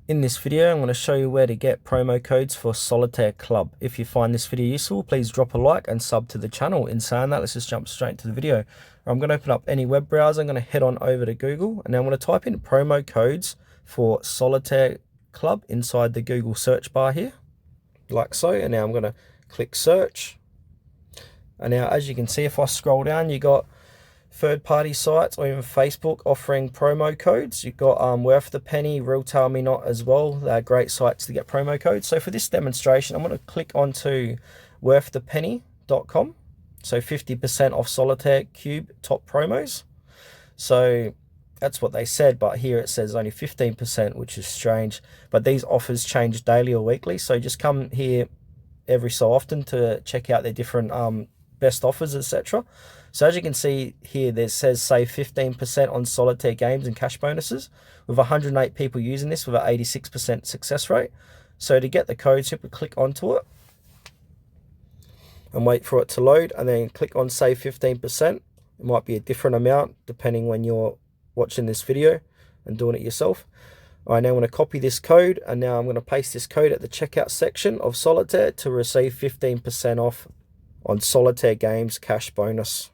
In this video, I'm going to show you where to get promo codes for Solitaire Club. If you find this video useful, please drop a like and sub to the channel. In saying that, let's just jump straight to the video. I'm going to open up any web browser. I'm going to head on over to Google, and now I'm going to type in promo codes for Solitaire Club inside the Google search bar here, like so. And now I'm going to click search. And now, as you can see, if I scroll down, you got third-party sites or even Facebook offering promo codes. You've got Worth the Penny, Real Tell Me Not as well. They're great sites to get promo codes. So for this demonstration, I'm going to click onto worththepenny.com. So 50% off Solitaire Cube top promos. So that's what they said, but here it says only 15%, which is strange. But these offers change daily or weekly. So just come here every so often to check out their different best offers, etc. So as you can see here, there says save 15% on Solitaire games and cash bonuses, with 108 people using this with an 86% success rate. So to get the code, simply click onto it and wait for it to load, and then click on save 15%. It might be a different amount depending when you're watching this video and doing it yourself. All right, now I'm going to copy this code, and now I'm going to paste this code at the checkout section of Solitaire to receive 15% off on Solitaire games cash bonus.